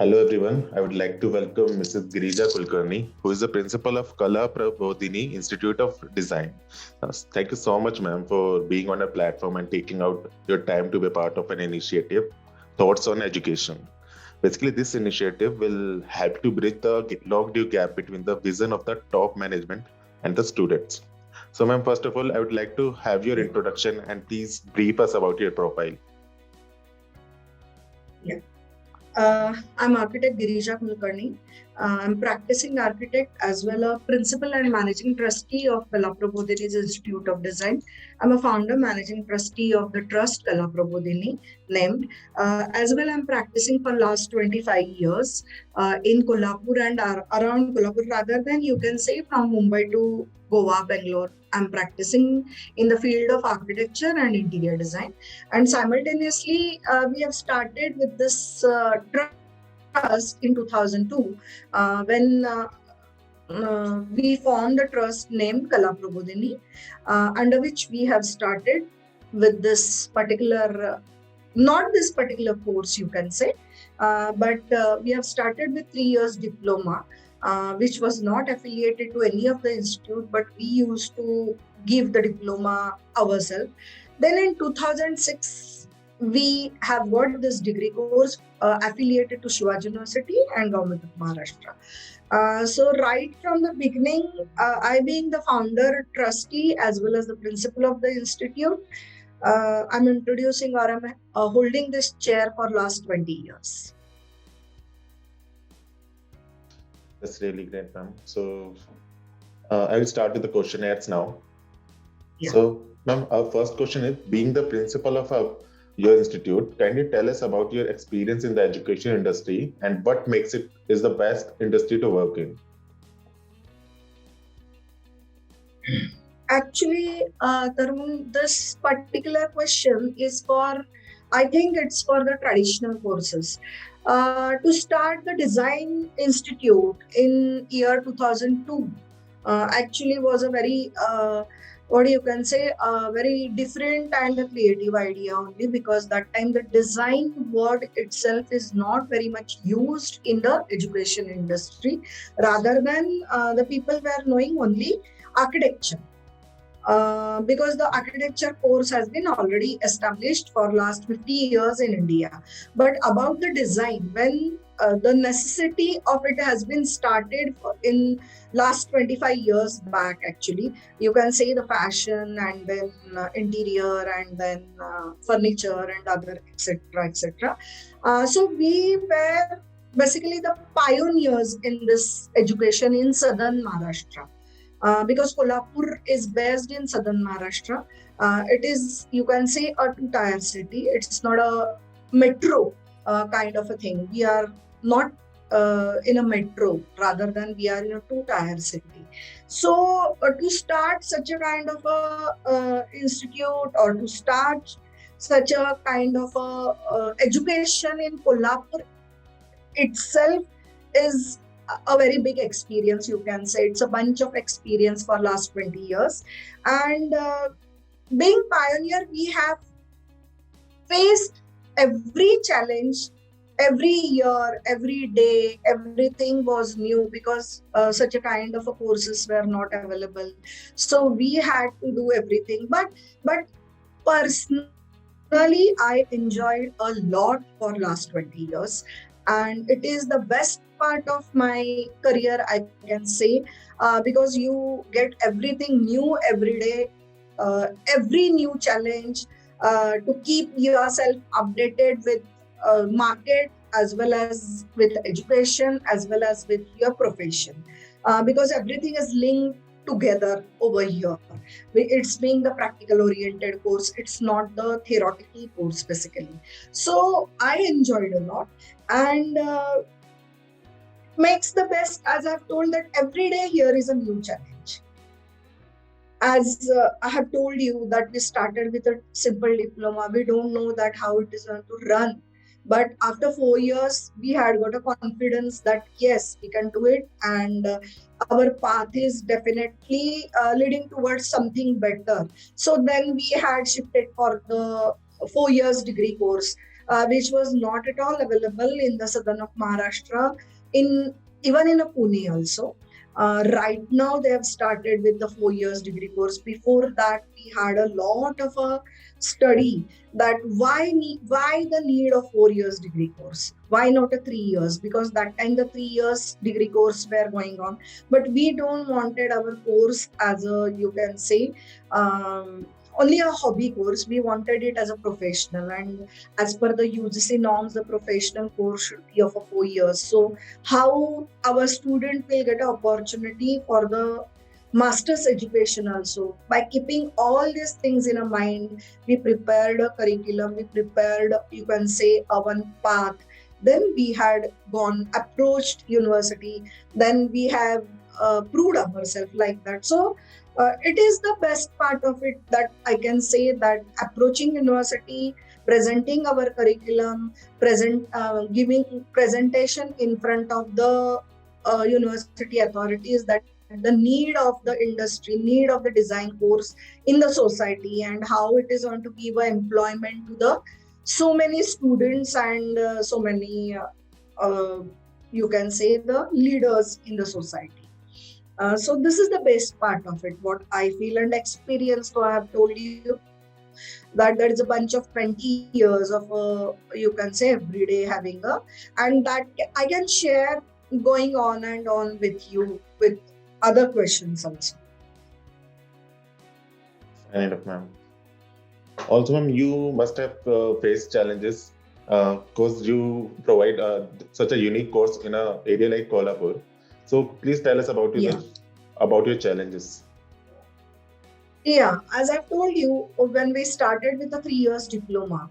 Hello everyone. I would like to welcome Mrs. Girija Kulkarni, who is the principal of Kala Prabodhini Institute of Design. Thank you so much, ma'am, for being on a platform and taking out your time to be part of an initiative, Thoughts on Education. Basically, this initiative will help to bridge the long due gap between the vision of the top management and the students. So, ma'am, first of all, I would like to have your introduction and please brief us about your profile. Yeah. I'm architect Girija Kulkarni. I'm practicing architect as well as principal and managing trustee of Kala Prabodhini's Institute of Design. I'm a founder managing trustee of the trust Kala Prabodhini named. As well, I'm practicing for last 25 years in Kolhapur and around Kolhapur, rather than you can say from Mumbai to Goa, Bangalore. I'm practicing in the field of architecture and interior design. And simultaneously, we have started with this trust in 2002 when we formed a trust named Kala Prabodhini, under which we have started with this particular, not this particular course you can say, but we have started with 3 years diploma, which was not affiliated to any of the institute, but we used to give the diploma ourselves. Then in 2006, we have got this degree course affiliated to Shivaji University and Government of Maharashtra. So right from the beginning, I being the founder, trustee, as well as the principal of the institute, I'm introducing or I'm holding this chair for last 20 years. That's really great, ma'am. So I will start with the questionnaires now. Yeah. So, ma'am, our first question is, being the principal of your institute, can you tell us about your experience in the education industry and what makes it is the best industry to work in? Actually, Tarun, this particular question is for, I think it's for the traditional courses. To start the Design Institute in year 2002 actually was a very what you can say, a very different and a creative idea only, because that time the design word itself is not very much used in the education industry. Rather than the people were knowing only architecture. Because the architecture course has been already established for last 50 years in India. But about the design, when the necessity of it has been started in last 25 years back, actually, you can say the fashion and then interior and then furniture and other etc. etc. So we were basically the pioneers in this education in southern Maharashtra. Because Kolhapur is based in southern Maharashtra. It is, you can say, a two-tier city. It's not a metro kind of a thing. We are not in a metro, rather than we are in a two-tier city. So to start such a kind of a institute, or to start such a kind of a education in Kolhapur itself is a very big experience, you can say. It's a bunch of experience for last 20 years. And being pioneer, we have faced every challenge, every year, every day. Everything was new, because such a kind of a courses were not available. So we had to do everything. But personally, I enjoyed a lot for last 20 years. And it is the best part of my career, I can say, because you get everything new every day, every new challenge, to keep yourself updated with market, as well as with education, as well as with your profession, because everything is linked together over here. It's being the practical oriented course, it's not the theoretical course basically. So I enjoyed a lot. And makes the best, as I've told, that every day here is a new challenge. As I have told you that we started with a simple diploma, we don't know that how it is going to run. But after 4 years, we had got a confidence that yes, we can do it, and our path is definitely leading towards something better. So then we had shifted for the 4 years degree course. which was not at all available in the southern of Maharashtra, in even in a Pune also. Right now, they have started with the 4 years degree course. Before that, we had a lot of a study that why the need of 4 years degree course, why not a 3 years, because that time the 3 years degree course were going on, but we don't wanted our course as a, you can say, um, only a hobby course. We wanted it as a professional, and as per the UGC norms, the professional course should be of a 4 years. So how our student will get an opportunity for the master's education also. By keeping all these things in a mind, we prepared a curriculum, we prepared, you can say, a one path. Then we had gone, approached university, then we have proved ourselves like that. So it is the best part of it, that I can say, that approaching university, presenting our curriculum, giving presentation in front of the university authorities, that the need of the industry, need of the design course in the society, and how it is going to give employment to the so many students, and so many uh, you can say the leaders in the society. So this is the best part of it, what I feel and experience. So I have told you that there is a bunch of 20 years of you can say every day having a, and that I can share going on with you with other questions also. Fine enough, ma'am. Also, ma'am, you must have faced challenges because you provide such a unique course in a area like Kolhapur. So please tell us about Yeah. about your challenges. Yeah, as I've told you, when we started with the 3 years diploma,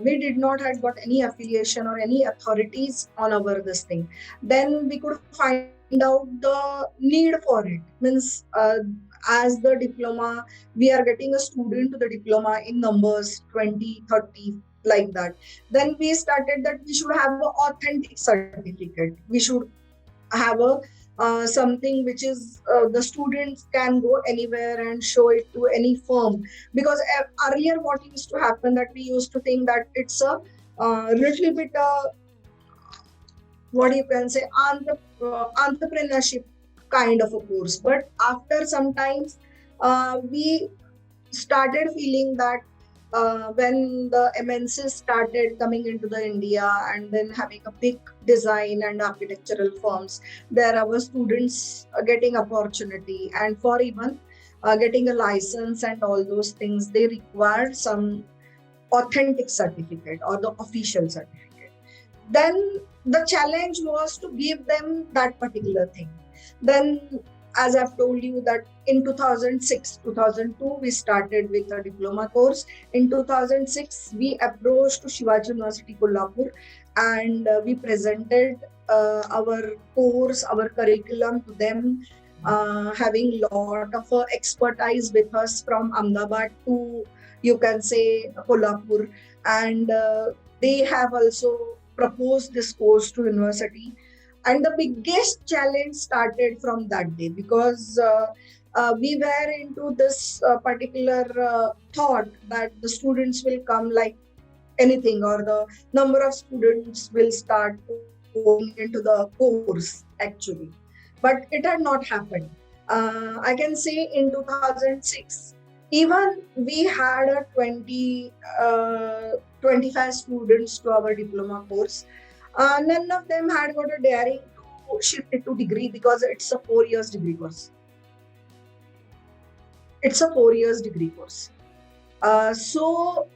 we did not had got any affiliation or any authorities on our this thing. Then we could find out the need for it. Means as the diploma, we are getting a student to the diploma in numbers 20, 30, like that. Then we started that we should have an authentic certificate. We should have a something which is the students can go anywhere and show it to any firm, because earlier what used to happen, that we used to think that it's a little bit what you can say, entrepreneurship kind of a course. But after sometimes we started feeling that when the MNCs started coming into the India, and then having a big design and architectural firms, there our students are getting opportunity, and for even getting a license and all those things, they require some authentic certificate or the official certificate. Then the challenge was to give them that particular thing. Then, as I've told you, that in 2006 2002 we started with a diploma course. In 2006 we approached to Shivaji University Kolhapur, and we presented our course, our curriculum to them, having lot of expertise with us from Ahmedabad to, you can say, Kolhapur. And they have also proposed this course to university. And the biggest challenge started from that day, because we were into this particular thought that the students will come like anything, or the number of students will start going into the course actually. But it had not happened. I can say in 2006, even we had a 25 students to our diploma course. None of them had got a daring to shift it to degree, because it's a 4 years degree course. It's a 4 years degree course. So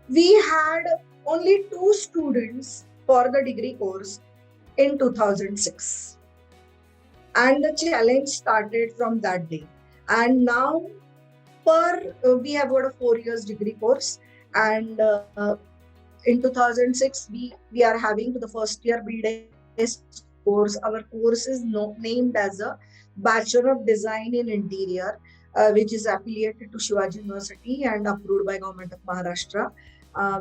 we had only two students for the degree course in 2006, and the challenge started from that day. And now we have got a 4 years degree course, and in 2006 we are having to the first year BDES course. Our course is named as a Bachelor of Design in Interior, which is affiliated to Shivaji University and approved by Government of Maharashtra.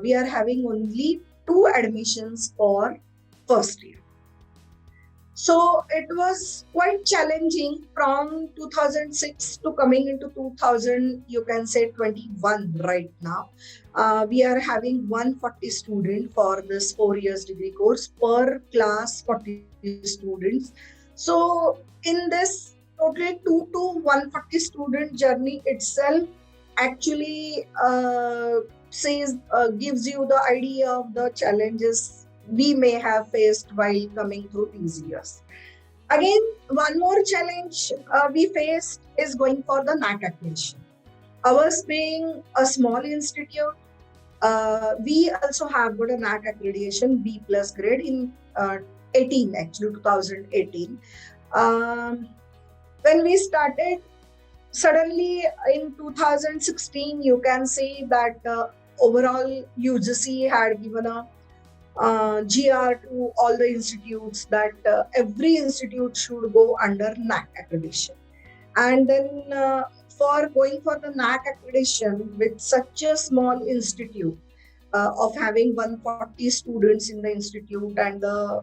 We are having only two admissions for first year. So it was quite challenging from 2006 to coming into 2000, you can say 21 right now. We are having 140 students for this 4 years degree course, per class 40 students. So in this totally 2 to 140 student journey itself actually gives you the idea of the challenges we may have faced while coming through these years. Again, one more challenge we faced is going for the NAC accreditation. Ours being a small institute, we also have got a NAC accreditation B plus grade in 18, actually 2018. Um, when we started, suddenly in 2016, you can see that overall UGC had given a GR to all the institutes that every institute should go under NAC accreditation. And then for going for the NAC accreditation with such a small institute of having 140 students in the institute and the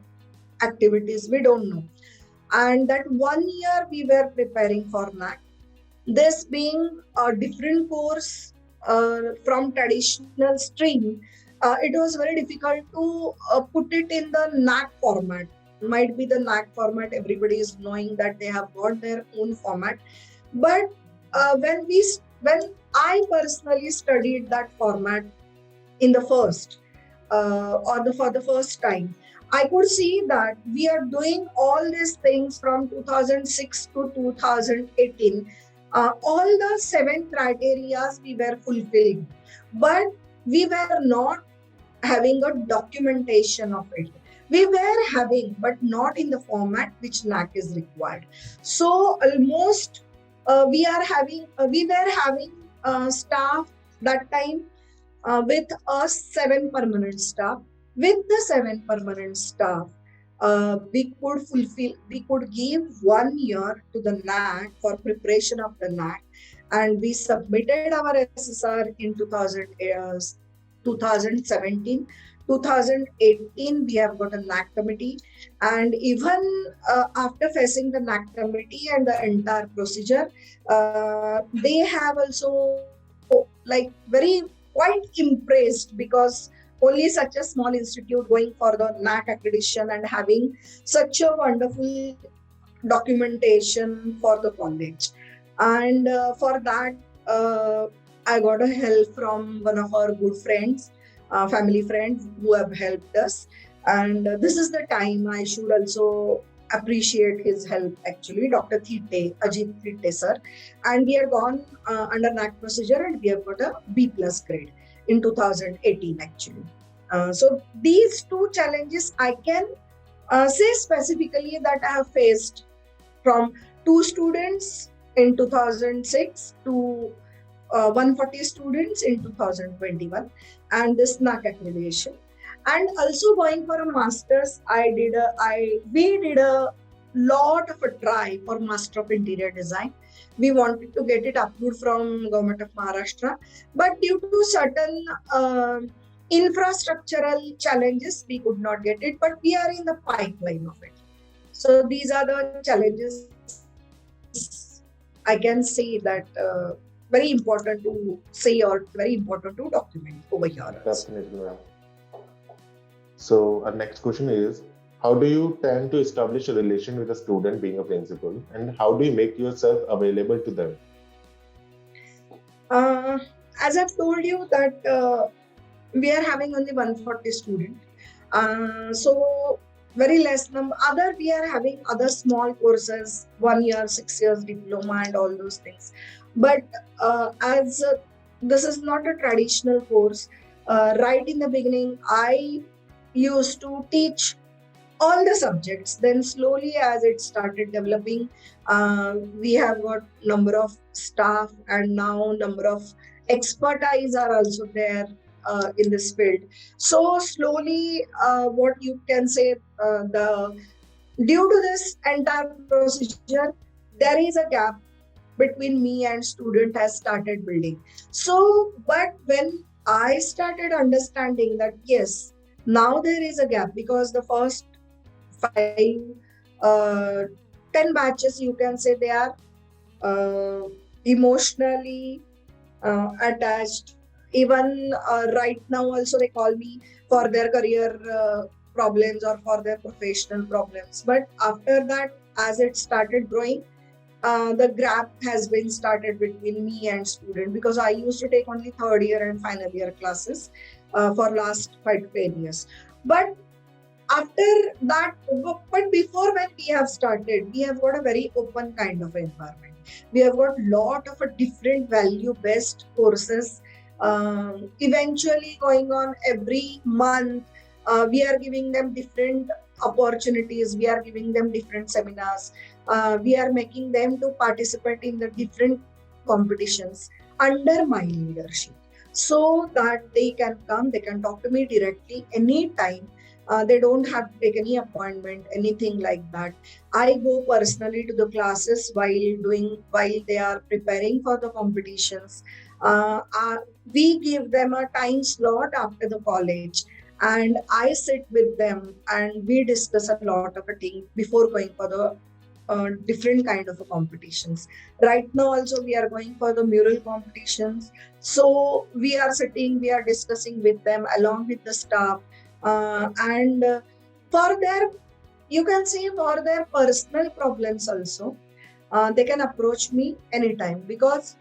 activities, we don't know. And that 1 year we were preparing for NAC. This being a different course from traditional stream, it was very difficult to put it in the NAC format. Might be the NAC format, everybody is knowing that they have got their own format. But when I personally studied that format in the first for the first time, I could see that we are doing all these things from 2006 to 2018. All the 7 criteria we were fulfilling, but we were not having a documentation of it. We were having, but not in the format which NAC is required. So almost we were having staff that time with us 7 permanent staff. With the 7 permanent staff, we could give 1 year to the NAC for preparation of the NAC, and we submitted our SSR in 2017. 2018, we have got a NAC committee, and even after facing the NAC committee and the entire procedure, they have also like very quite impressed, because only such a small institute going for the NAC accreditation and having such a wonderful documentation for the college. And for that, I got a help from one of our good friends, family friends who have helped us. And this is the time I should also appreciate his help, actually, Dr. Thite, Ajit Thite sir. And we are gone under NAC procedure, and we have got a B plus grade in 2018, actually. So these two challenges I can say specifically that I have faced, from 2 students in 2006 to 140 students in 2021, and this NAC accreditation. And also going for a master's, we did a lot of a try for Master of Interior Design. We wanted to get it approved from Government of Maharashtra, but due to certain infrastructural challenges, we could not get it, but we are in the pipeline of it. So these are the challenges I can say that very important to say, or very important to document over here. Definitely, ma'am. So our next question is, how do you tend to establish a relation with a student being a principal, and how do you make yourself available to them? As I've told you that we are having only 140 students. So very less number. We are having other small courses, 1 year, 6 years diploma and all those things. But as this is not a traditional course, right in the beginning, I used to teach all the subjects. Then slowly, as it started developing, we have got number of staff, and now number of expertise are also there in this field. So slowly, what you can say, due to this entire procedure, there is a gap between me and student has started building. So, but when I started understanding that yes, now there is a gap, because the first 5 uh, 10 batches, you can say they are emotionally attached. Even right now also they call me for their career problems or for their professional problems. But after that, as it started growing, the gap has been started between me and student, because I used to take only third year and final year classes for last 5 to 10 years. But after that, but before, when we have started, we have got a very open kind of environment. We have got lot of a different value based courses, eventually going on every month. We are giving them different opportunities, we are giving them different seminars, we are making them to participate in the different competitions under my leadership, so that they can come, they can talk to me directly anytime. They don't have to take any appointment, anything like that. I go personally to the classes while they are preparing for the competitions. We give them a time slot after the college, and I sit with them and we discuss a lot of a thing before going for the different kind of competitions. Right now also we are going for the mural competitions, so we are sitting, we are discussing with them along with the staff, and for their, you can say, for their personal problems also, they can approach me anytime, because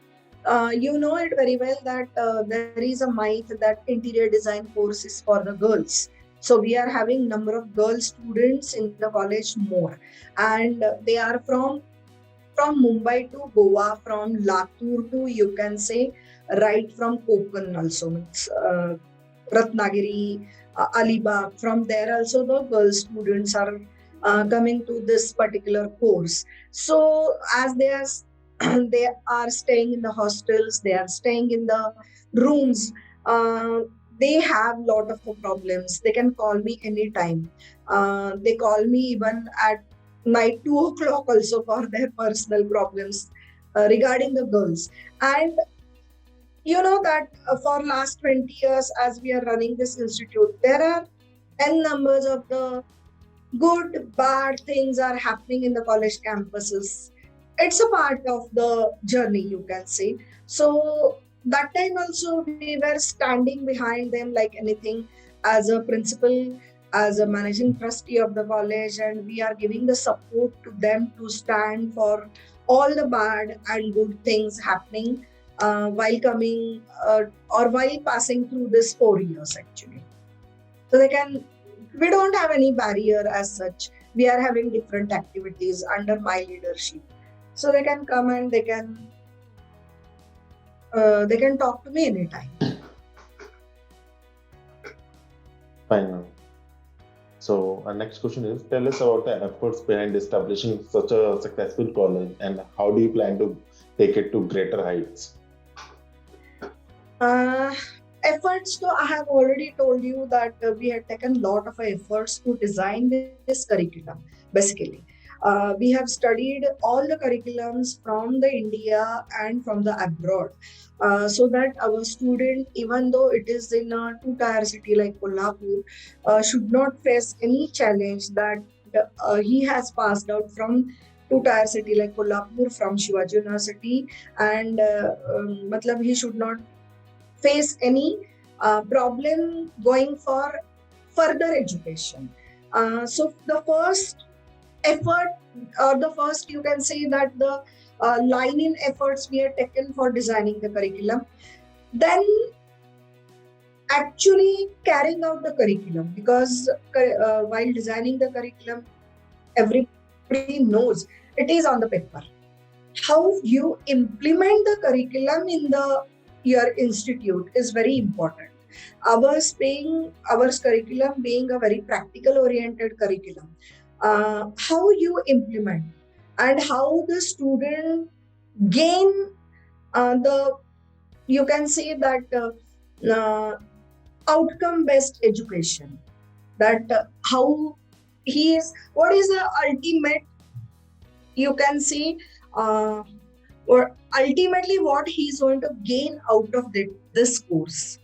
you know it very well that there is a myth that interior design course is for the girls. So we are having number of girl students in the college more, and they are from Mumbai to Goa, from Latur to, you can say, right from Konkan also, means Ratnagiri, Alibag. From there also the girl students are coming to this particular course. So as they are they are staying in the hostels, they are staying in the rooms. They have lot of problems. They can call me anytime. They call me even at night 2 o'clock also for their personal problems regarding the girls. And you know that for last 20 years, as we are running this institute, there are n numbers of the good, bad things are happening in the college campuses. It's a part of the journey, you can say. So that time also we were standing behind them like anything, as a principal, as a managing trustee of the college, and we are giving the support to them to stand for all the bad and good things happening while coming or while passing through this 4 years actually. So they can, we don't have any barrier as such. We are having different activities under my leadership, so they can come and they can talk to me anytime. Fine, ma'am. So our next question is, tell us about the efforts behind establishing such a successful college, and how do you plan to take it to greater heights? uh, Efforts, so I have already told you that we had taken a lot of efforts to design this curriculum. Basically, we have studied all the curriculums from the India and from the abroad, so that our student, even though it is in a two-tier city like Kolhapur, should not face any challenge that he has passed out from two-tier city like Kolhapur, from Shivaji University, and matlab he should not face any problem going for further education. So the first effort, or the first, you can say that the line in efforts we have taken for designing the curriculum, then actually carrying out the curriculum, because while designing the curriculum, everybody knows it is on the paper. How you implement the curriculum in the your institute is very important. Ours curriculum being a very practical oriented curriculum, how you implement and how the student gain the, you can say that outcome based education, that how he is, what is the ultimate, you can see, or ultimately what he's going to gain out of this course,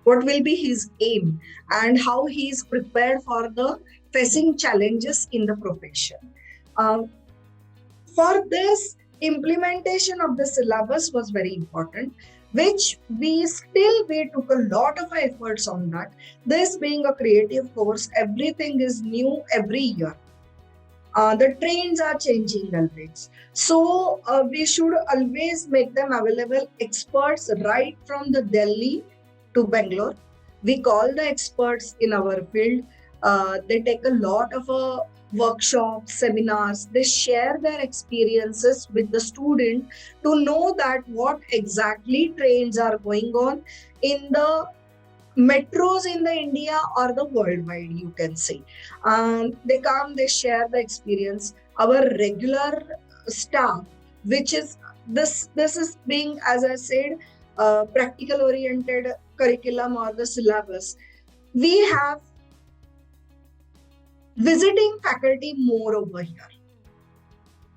what will be his aim, and how he is prepared for the facing challenges in the profession. Um, for this, implementation of the syllabus was very important, which we took a lot of efforts on that. This being a creative course, everything is new every year. The trends are changing always. So we should always make them available. Experts right from the Delhi to Bangalore. We call the experts in our field. They take a lot of workshops, seminars. They share their experiences with the student to know that what exactly trends are going on in the metros in the India or the worldwide, you can say. They come, they share the experience. Our regular staff, which is this is being, as I said, practical oriented curriculum or the syllabus. We have visiting faculty more over here.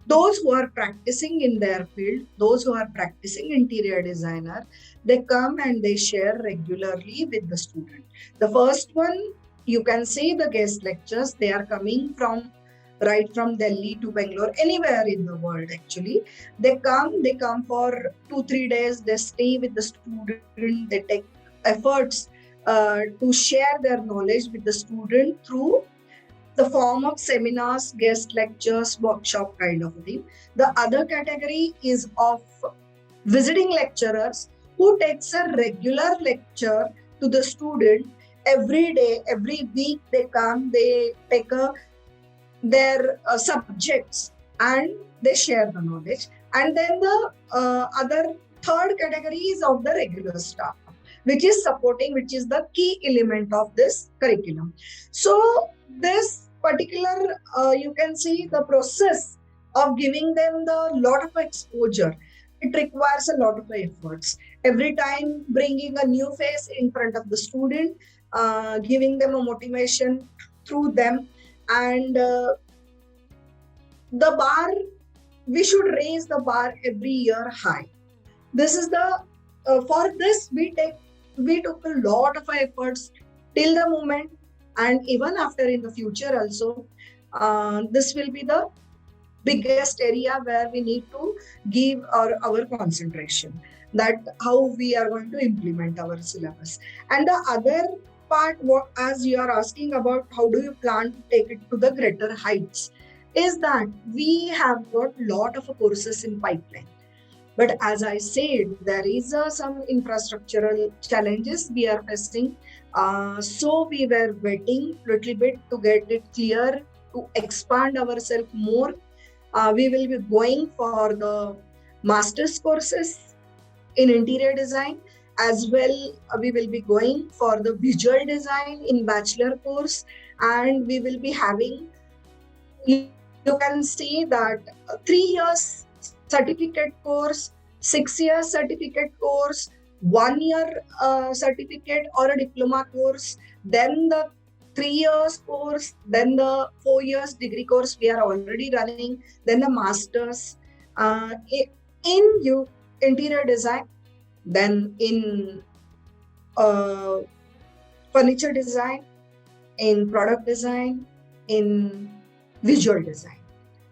Those who are practicing in their field, those who are practicing interior designer, they come and they share regularly with the student. The first one, you can see the guest lectures, they are coming from right from Delhi to Bangalore, anywhere in the world actually. They come for 2-3 days, they stay with the student, they take efforts to share their knowledge with the student through the form of seminars, guest lectures, workshop kind of a thing. The other category is of visiting lecturers who takes a regular lecture to the student every day, every week. They come, they take their subjects and they share the knowledge. And then the other third category is of the regular staff, which is supporting, which is the key element of this curriculum. So this particular, you can see the process of giving them the lot of exposure. It requires a lot of efforts. Every time bringing a new face in front of the student, giving them a motivation through them, and the bar, we should raise the bar every year high. This is the for this we took a lot of efforts till the moment, and even after in the future also. This will be the biggest area where we need to give our concentration, that how we are going to implement our syllabus. And the other part, as you are asking about how do you plan to take it to the greater heights, is that we have got lot of courses in pipeline. But as I said, there is some infrastructural challenges we are facing. So we were waiting a little bit to get it clear, to expand ourselves more. We will be going for the master's courses in interior design. As well, we will be going for the visual design in bachelor course, and we will be having, you can see that 3 years certificate course, 6 years certificate course, 1 year certificate or a diploma course, then the 3 years course, then the 4 years degree course we are already running, then the masters in interior design, then in uh, furniture design, in product design, in visual design.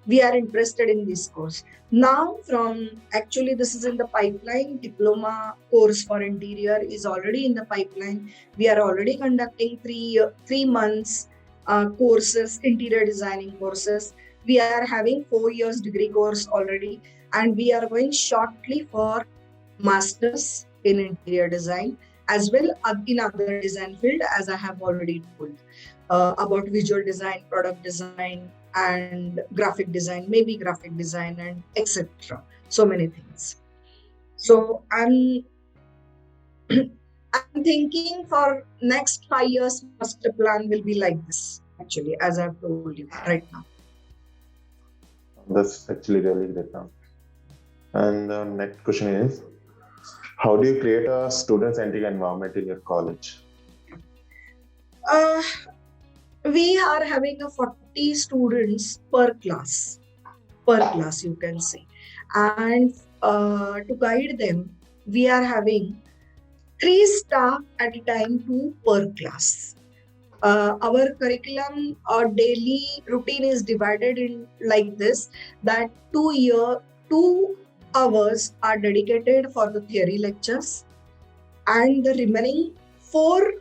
We are interested in this course. Now, from actually, this is in the pipeline. Diploma course for interior is already in the pipeline. We are already conducting 3 months courses, interior designing courses. We are having 4 years degree course already, and we are going shortly for masters in interior design, as well in other design field, as I have already told about visual design, product design, and graphic design, maybe graphic design, and etc. So many things. So I'm thinking for next 5 years master plan will be like this, actually, as I've told you right now. That's actually really great now. And the next question is, how do you create a student-centric environment in your college? Uh, we are having a 40 students per class, you can say. And to guide them, we are having 3 staff at a time, 2 per class. Our curriculum, our daily routine is divided in like this, that 2 hours are dedicated for the theory lectures, and the remaining 4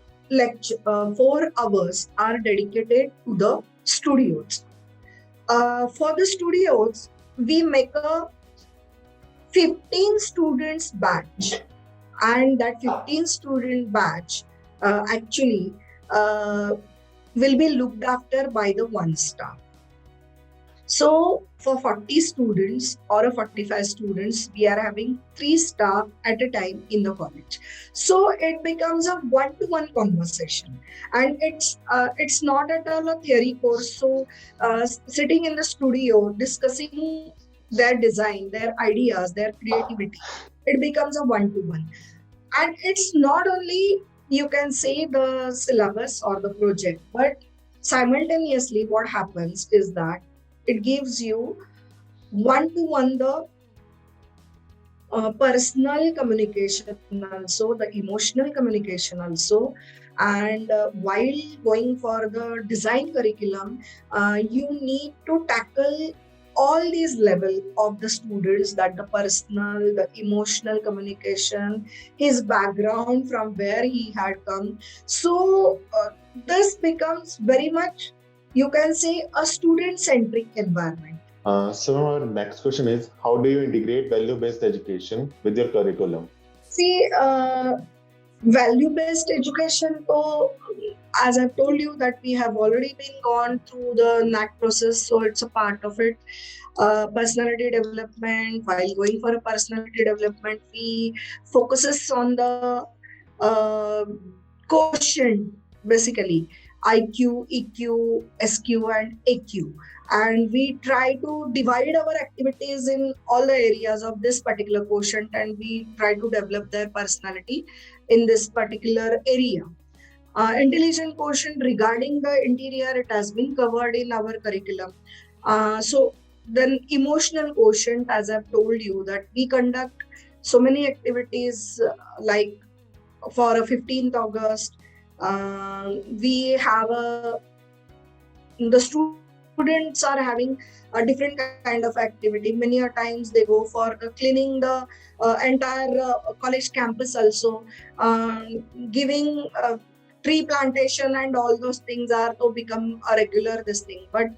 hours are dedicated to the studios. For the studios, we make a 15 students batch, and that 15 student batch actually will be looked after by the one staff. So for 40 students or 45 students, we are having 3 staff at a time in the college. So it becomes a one-to-one conversation, and it's not at all a theory course. So sitting in the studio discussing their design, their ideas, their creativity, it becomes a one-to-one. And it's not only, you can say, the syllabus or the project, but simultaneously what happens is that it gives you one to one the personal communication also, the emotional communication also. And while going for the design curriculum, you need to tackle all these level of the students, that the personal, the emotional communication, his background, from where he had come. So this becomes very much, you can say, a student centric environment. So our next question is, how do you integrate value-based education with your curriculum? See, value-based education, so as I've told you that we have already been gone through the NAC process, so it's a part of it. Personality development, while going for a personality development, we focuses on the uh, quotient, basically IQ, EQ, SQ, and AQ. And we try to divide our activities in all the areas of this particular quotient, and we try to develop their personality in this particular area. Intelligent quotient, regarding the interior, it has been covered in our curriculum. So then emotional quotient, as I've told you, that we conduct so many activities, like for a 15th August, we have the students are having a different kind of activity. Many a times they go for cleaning the entire college campus also, giving tree plantation and all those things are to become a regular this thing. But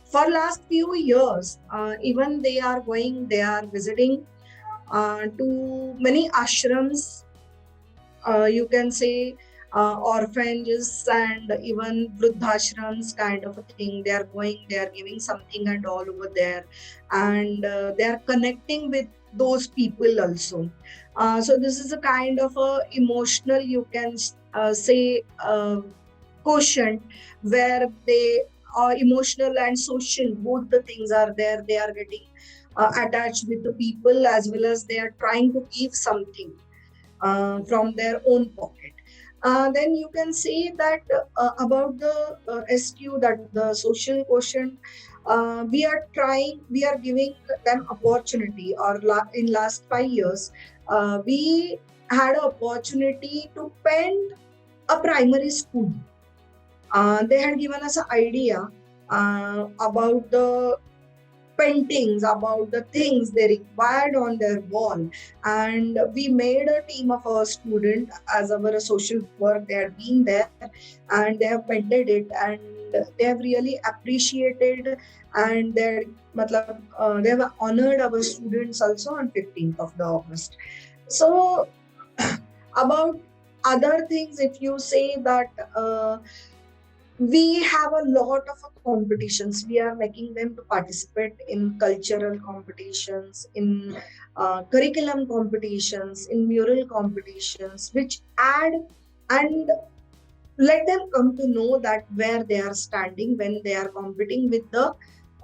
for last few years, even they are visiting to many ashrams, you can say, orphanages and even vruddhashrams kind of a thing. They are going, they are giving something and all over there, and they are connecting with those people also. So this is a kind of a emotional, you can say, quotient, where they are emotional and social, both the things are there. They are getting attached with the people, as well as they are trying to give something from their own pocket. Then you can say that about the SQ, that the social quotient, we are giving them opportunity. Or in last 5 years, we had an opportunity to paint a primary school. They had given us an idea about the paintings, about the things they required on their wall. And we made a team of our students as our social work. They had been there and they have painted it, and they have really appreciated, and they have honored our students also on 15th of the August. So about other things, if you say that we have a lot of competitions. We are making them to participate in cultural competitions, in curriculum competitions, in mural competitions, which add and let them come to know that where they are standing when they are competing with the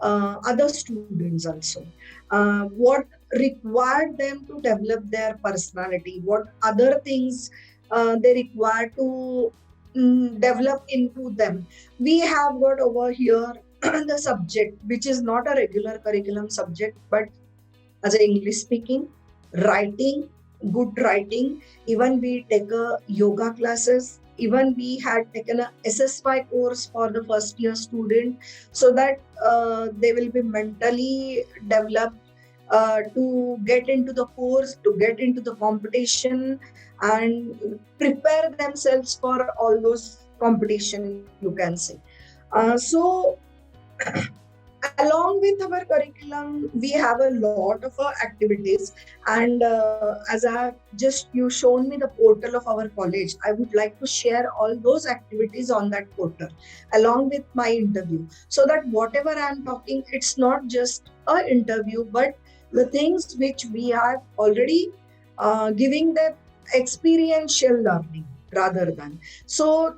other students also. What required them to develop their personality, what other things they require to develop into them. We have got over here the subject, which is not a regular curriculum subject, but as a English speaking, writing, good writing. Even we take a yoga classes, even we had taken a SSY course for the first year student, so that they will be mentally developed to get into the course, to get into the competition, and prepare themselves for all those competition, you can say. So along with our curriculum, we have a lot of activities. And as I have just you shown me the portal of our college, I would like to share all those activities on that portal along with my interview, so that whatever I'm talking, it's not just a interview, but the things which we are already giving them experiential learning rather than. So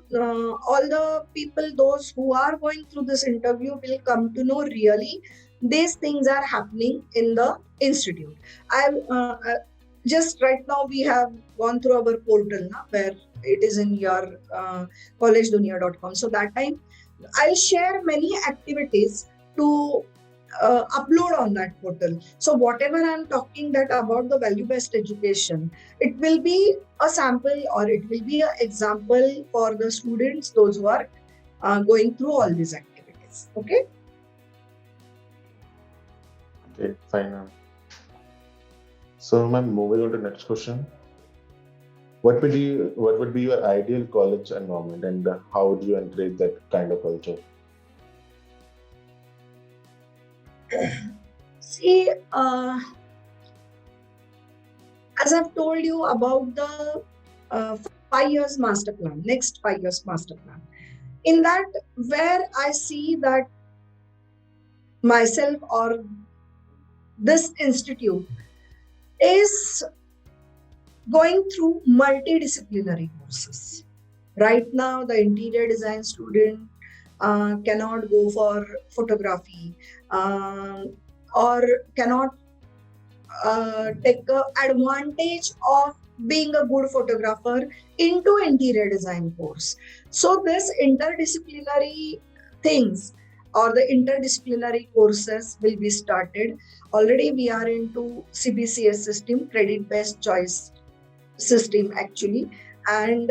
all the people, those who are going through this interview, will come to know really these things are happening in the institute. I just right now we have gone through our portal now, where it is in your collegedunia.com. So that time I'll share many activities to upload on that portal. So whatever I'm talking that about the value-based education, it will be a sample, or it will be an example for the students, those who are going through all these activities. Okay. Okay, fine, ma'am. So, ma'am, moving on to the next question. What would be your ideal college environment, and how would you encourage that kind of culture? See, as I've told you about the 5 years master plan, next 5 years master plan, in that, where I see that myself or this institute is going through multidisciplinary courses. Right now, the interior design student cannot go for photography, or cannot take advantage of being a good photographer into interior design course. So this interdisciplinary things, or the interdisciplinary courses, will be started. Already we are into CBCS system, credit based choice system actually, and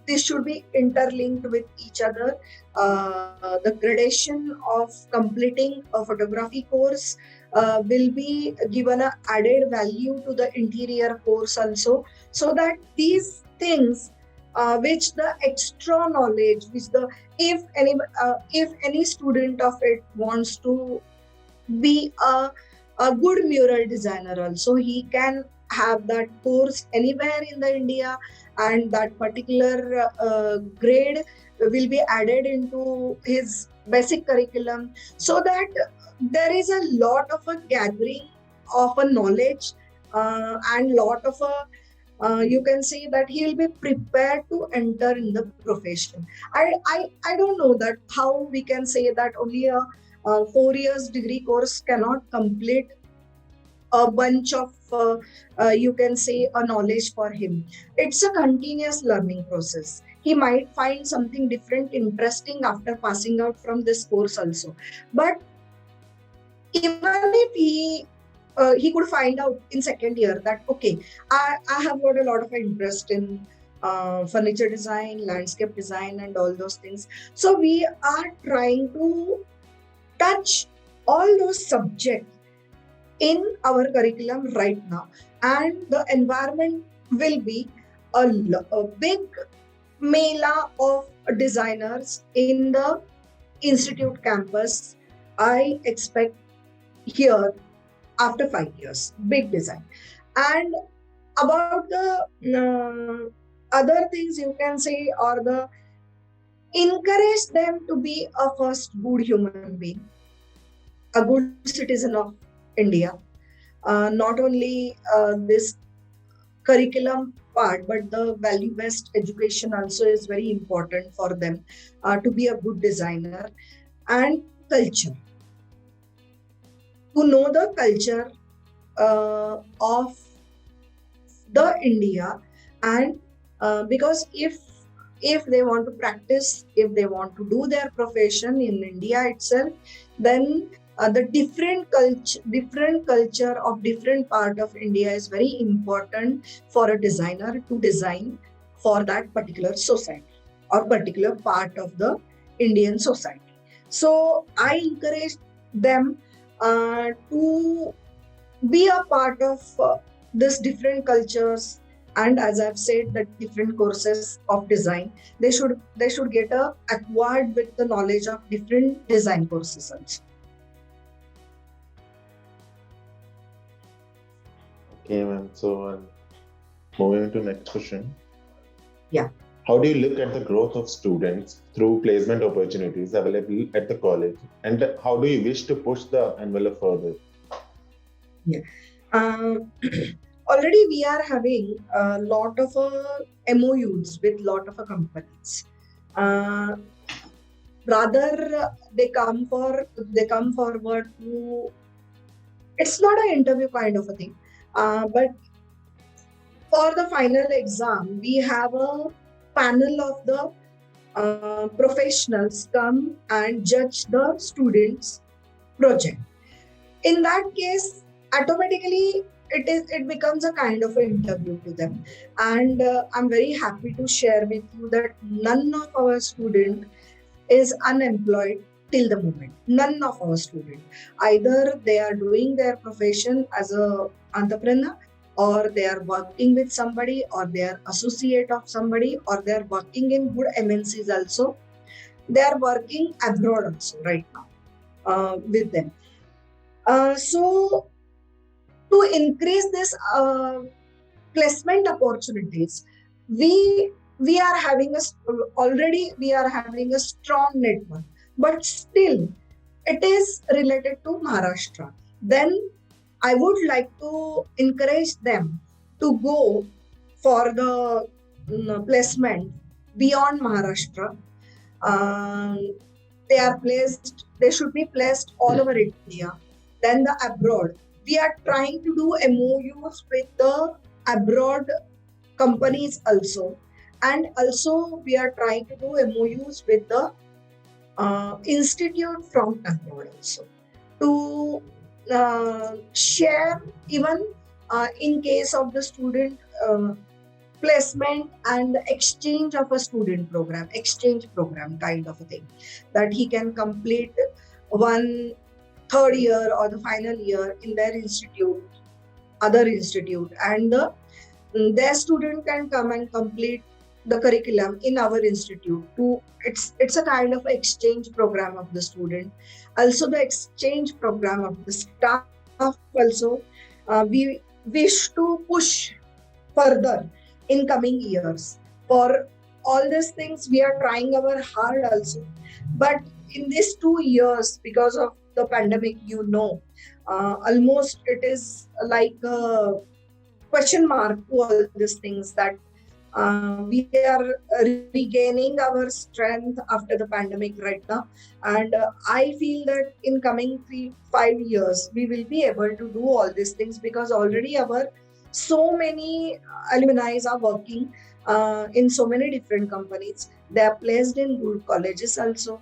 this should be interlinked with each other. The gradation of completing a photography course will be given a added value to the interior course also, so that these things, which the extra knowledge, which the if any student of it wants to be a good mural designer also, he can have that course anywhere in the India, and that particular grade will be added into his basic curriculum, so that there is a lot of a gathering of a knowledge, and lot of a you can say that he will be prepared to enter in the profession. I don't know that how we can say that only a 4 years degree course cannot complete a bunch of you can say a knowledge for him. It's a continuous learning process. He might find something different interesting after passing out from this course also, but even if he could find out in second year that okay, I have got a lot of interest in furniture design, landscape design, and all those things. So we are trying to touch all those subjects in our curriculum right now, and the environment will be a big mela of designers in the institute campus. I expect here after 5 years, big design. And about the other things you can say, or the encourage them to be a first good human being, a good citizen of India. Not only this curriculum part, but the value-based education also is very important for them to be a good designer. And culture, to know the culture of the India, and because if they want to practice, if they want to do their profession in India itself, then the different culture of different part of India is very important for a designer to design for that particular society or particular part of the Indian society. So I encourage them to be a part of this different cultures, and as I've said, the different courses of design. They should get acquired with the knowledge of different design courses also. Okay, ma'am. So, moving to next question. Yeah. How do you look at the growth of students through placement opportunities available at the college, and how do you wish to push the envelope further? Yeah. Uh, Already we are having a lot of MOUs with lot of companies. Uh, Rather, they come forward to. It's not an interview kind of a thing, but for the final exam, we have a panel of the professionals come and judge the students' project. In that case, automatically it becomes a kind of an interview to them, and I'm very happy to share with you that none of our student is unemployed till the moment. None of our student, either they are doing their profession as a entrepreneur, or they are working with somebody, or they are associate of somebody, or they are working in good MNCs also. They are working abroad also right now with them. So to increase this placement opportunities, we we are having already we are having a strong network, but still it is related to Maharashtra. Then I would like to encourage them to go for the placement beyond Maharashtra. Um, they should be placed all over India. Then the abroad. We are trying to do MOUs with the abroad companies also. And also we are trying to do MOUs with the institute from abroad also to share even in case of the student placement and exchange of a student program, exchange program kind of a thing, that he can complete one third year or the final year in their institute, other institute, and their student can come and complete the curriculum in our institute. To it's a kind of exchange program of the student, also the exchange program of the staff also. We wish to push further in coming years. For all these things, we are trying our hard also. But in these 2 years, because of the pandemic, almost it is like a question mark to all these things, that we are regaining our strength after the pandemic right now. And I feel that in coming 3-5 years, we will be able to do all these things, because already our so many alumni are working in so many different companies. They are placed in good colleges also.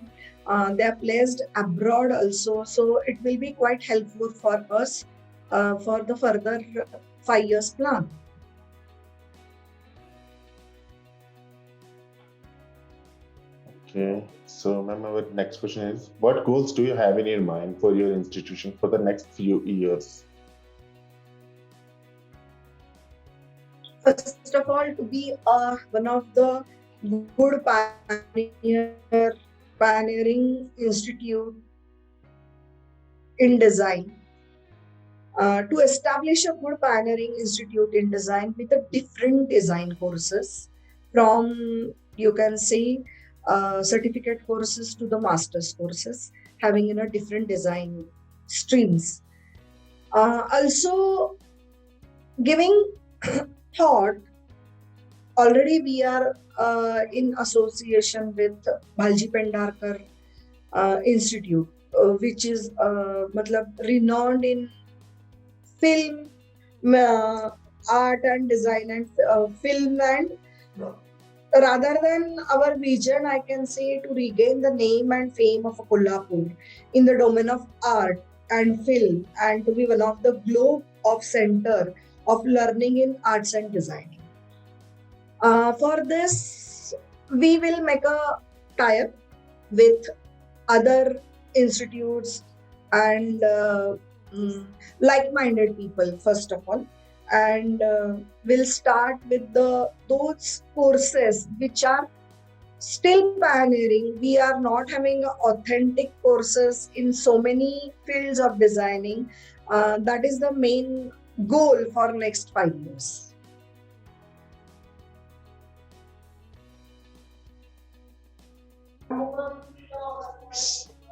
They are placed abroad also. So it will be quite helpful for us for the further 5 years plan. Okay, so ma'am, our next question is: what goals do you have in your mind for your institution for the next few years? First of all, to be one of the good pioneering institute in design. To establish a good pioneering institute in design with a different design courses, from, you can say, certificate courses to the master's courses, having in a different design streams. Also giving thought. Already we are in association with Bhalji Pendarkar Institute, which is renowned in film, art and design, and film. And rather than our vision, I can say, to regain the name and fame of Kolhapur in the domain of art and film, and to be one of the globe of center of learning in arts and designing. For this, we will make a tie-up with other institutes and like-minded people, first of all, and we'll start with those courses which are still pioneering. We are not having authentic courses in so many fields of designing. That is the main goal for next 5 years.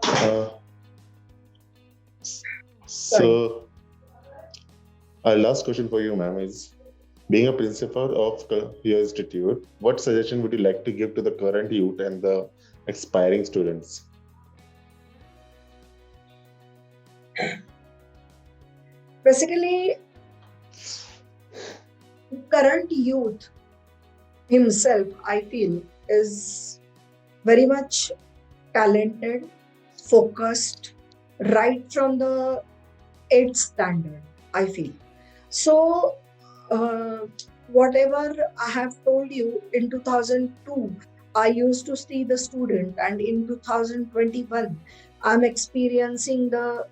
Uh, Sorry. so, our last question for you, ma'am, is being a principal of your institute, what suggestion would you like to give to the current youth and the aspiring students? Basically, current youth himself, I feel, is very much talented, focused, right from the 8th standard, I feel. So, whatever I have told you in 2002, I used to see the student, and in 2021, I'm experiencing the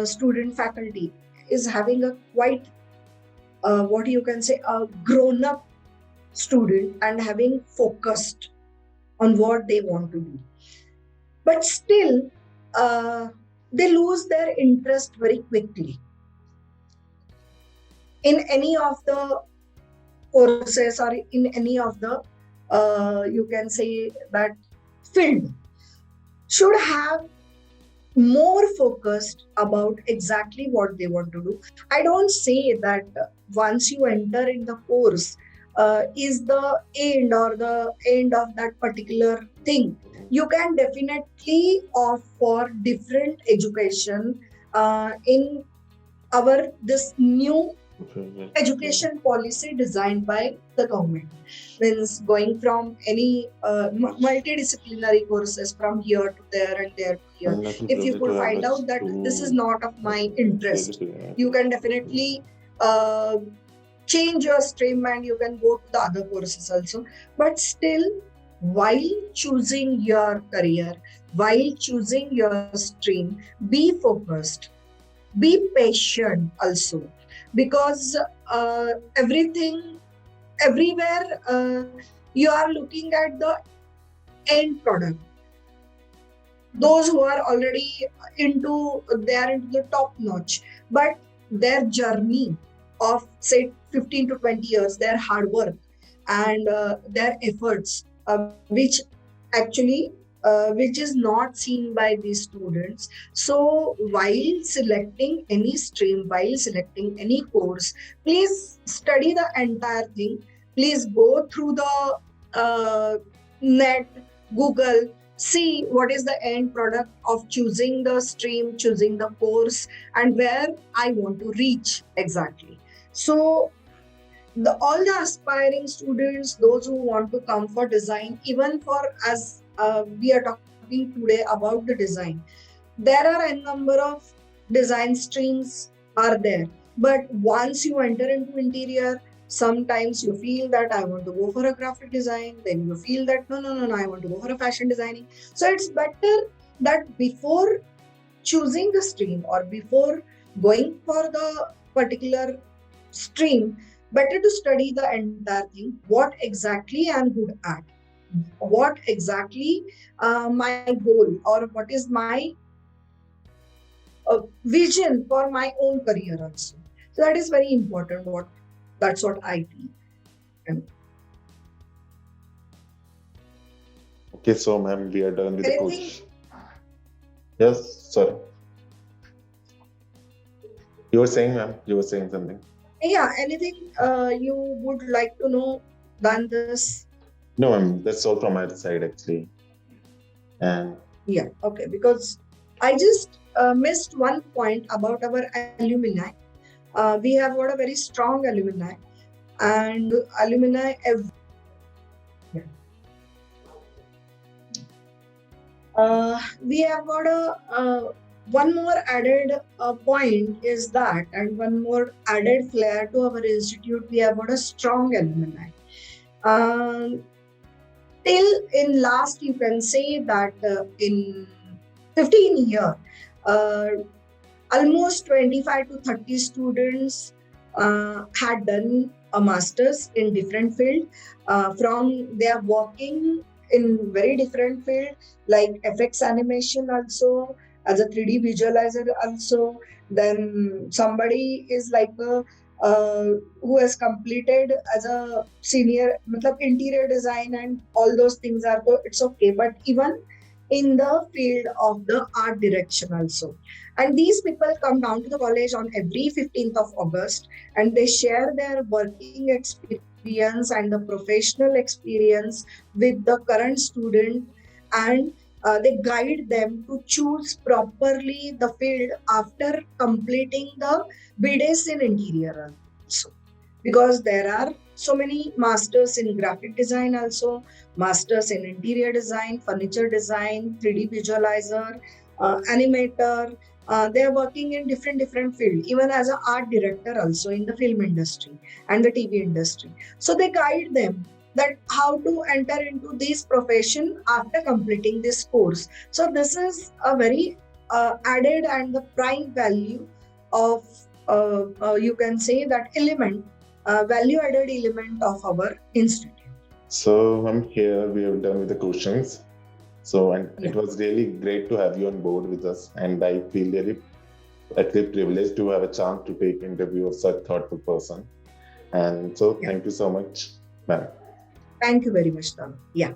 student faculty is having a quite, what you can say, a grown up student and having focused on what they want to do. But still, uh, they lose their interest very quickly in any of the courses or in any of the, you can say that, field. Should have more focused about exactly what they want to do. I don't say that once you enter in the course is the end or the end of that particular thing. You can definitely opt for different education in our this new education policy designed by the government. Means going from any multidisciplinary courses from here to there and there to here. If you could find out that this is not of my interest, you can definitely uh, change your stream and you can go to the other courses also. But still, while choosing your career, while choosing your stream, be focused, be patient also, because everything, everywhere, you are looking at the end product. Those who are already into, they are into the top notch, but their journey of say 15 to 20 years, their hard work and their efforts, which actually which is not seen by these students. So while selecting any stream, while selecting any course, please study the entire thing. Please go through the net, Google, see what is the end product of choosing the stream, choosing the course, and where I want to reach exactly. So all the aspiring students, those who want to come for design, even for as we are talking today about the design, there are a number of design streams are there. But once you enter into interior, sometimes you feel that I want to go for a graphic design, then you feel that no, I want to go for a fashion designing. So it's better that before choosing the stream or before going for the particular stream, better to study the entire thing. What exactly I'm good at, what exactly my goal, or what is my vision for my own career also. So that is very important. That's what I feel. And Okay, so ma'am, we are done with the anything, question. Yes, sorry. You were saying, ma'am, you were saying something. yeah, anything you would like to know than this? No, ma'am, that's all from my side actually. And Yeah, okay, because I just missed one point about our alumni. We have got a very strong alumni, and alumni we have got a one more added point is and one more added flair to our institute. We have got a strong alumni. Um, till in last, you can say that in 15 years, uh, almost 25 to 30 students had done a master's in different field. From they are working in very different field, like FX animation also, as a 3D visualizer also. Then somebody is like a who has completed as a senior matlab interior design and all those things are it's okay, but even in the field of the art direction also. And these people come down to the college on every 15th of August, and they share their working experience and the professional experience with the current student, and they guide them to choose properly the field after completing the BDS in interior also. Because there are so many masters in graphic design also, masters in interior design, furniture design, 3D visualizer, animator. They are working in different field, even as an art director also in the film industry and the TV industry. So they guide them that how to enter into this profession after completing this course. So this is a very added and the prime value of you can say that element, value added element of our institute. So I'm here. We have done with the questions. So, and Yeah. it was really great to have you on board with us. And I feel really actually privileged to have a chance to take interview of such thoughtful person. And so, Yeah. thank you so much, ma'am. Thank you very much, Tanu. Yeah.